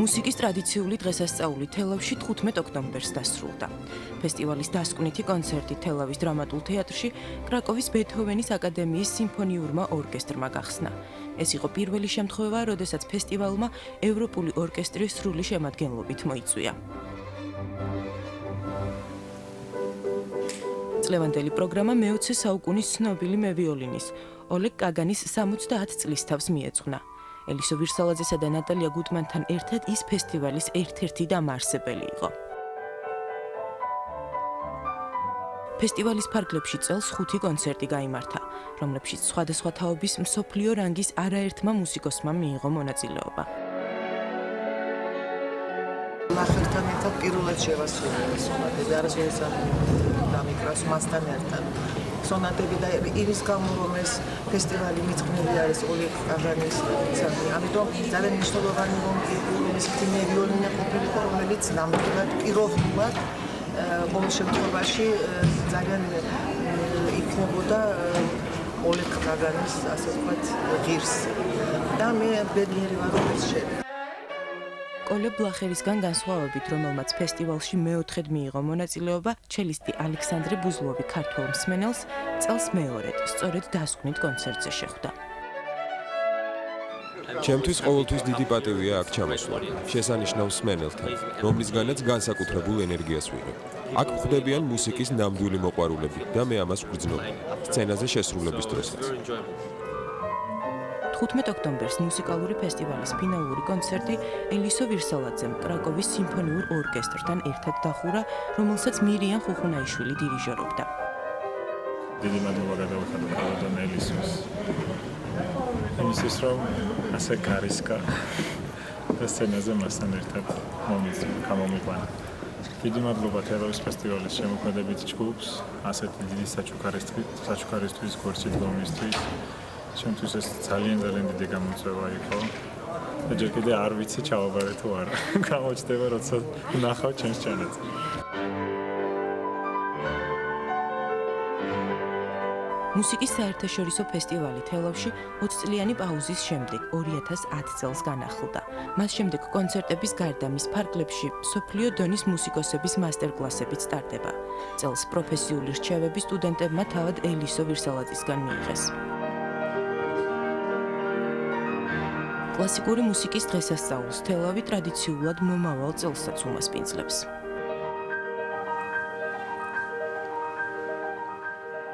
მუსიკის ტრადიციული დღესასწაული თელავში 15 ოქტომბერს დასრულდა. ფესტივალის დასკვნითი კონცერტი თელავის დრამატულ თეატრში კრაკოვის ბეთჰოვენის აკადემიის სიმფონიურმა ორკესტრმა გახსნა. ეს იყო პირველი შემთხვევა, როდესაც ფესტივალმა ევროპული ორკესტრის სრული შემადგენლობით მოიწვია. წლევანდელი პროგრამა მე-20 საუკუნის ცნობილი მევიოლინის ოლეგ კაგანის 70 წლის თავს მიეძღვნა. ელისო ვირსალაძესა და ნატალია გუტმანთან ერთად ის ფესტივალის ერთ-ერთი დამაარსებელი იყო. ფესტივალის ფარგლებში წელს 5 კონცერტი გაიმართა, რომლებშიც სხვადასხვა თაობის მსოფლიო რანგის არაერთმა მუსიკოსმა მიიღო მონაწილეობა. ლახერთან ერთად პირველად შევასრულე სონატები, არასოდეს დამიკრას მასთან ერთად. სონატები და იმის გამო, რომ ეს ფესტივალი მიძღვნილი არის ოლეგ კაგანის სამი. ამიტომ ძალიან მნიშვნელოვანი რომ ის მევიოლინე ყოფილიყო, რომელიც ნამდვილად პიროვნულად ყოველ შემთხვევაში ძალიან იქნებოდა ოლეგ კაგანის, ასე ვთქვათ, ღირსი. და მე ბედნიერი ვარ, რომ ეს შედეგი. კოლე ბლახერისგან განსხვავებით, რომელმაც ფესტივალში მეოთხედ მიიღო მონაწილეობა, ჩელისტი ალექსანდრე ბუზლოვი ქართველ მსმენელს წელს მეორედ, სწორედ დასკვნით კონცერტზე შეხვდა. ჩემთვის ყოველთვის დიდი პატივია აქ ჩამოსვლა. შესანიშნავ მსმენელთან, რომლისგანაც განსაკუთრებულ ენერგიას ვიღებ. აქ ვხვდებიან მუსიკის ნამდვილი მოყვარულები და მე ამას ვგრძნობ სცენაზე შესრულების დროსაც. 15 ოქტომბერს მუსიკალური ფესტივალის ფინალური კონცერტი ელისო ვირსალაძემ კრაკოვის სიმფონიურ ორკესტრთან ერთად დახურა, რომელსაც მირიან ხუხუნაიშვილი დირიჟორობდა. დიდი მადლობა გადავიხადო კალოდონ ელისოს. იმისთვის, რომ ასე კარისკა და სცენაზე მასთან ერთად გამომიყვანა. დიდი მადლობა თელავის ფესტივალის შემოქმედებით ჯგუფს, ასეთი დიდი საჩუქარისთვის, გორჩი დგომისთვის. ჩემთვის ეს ძალიან დიდი გამოწვევა იყო. და ჯერ კიდე არ ვიცი ჩავაბარე თუ არა. გამოჩნდება, როცა ვნახავ ჩემს ჩანაწერს. მუსიკის საერთაშორისო ფესტივალი თელავში 20 წლიანი პაუზის შემდეგ 2010 წელს განახლდა. მას შემდეგ კონცერტების გარდა მის ფარგლებში მსოფლიო დონის მუსიკოსების მასტერკლასებიც ტარდება. წელს პროფესიული რჩევები სტუდენტებმა თავად ელისო ვირსალაძისგან მიიღეს. კლასიკური მუსიკის დღესასწაულს თელავი ტრადიციულად მომავალ წელსაც უმასპინძლებს.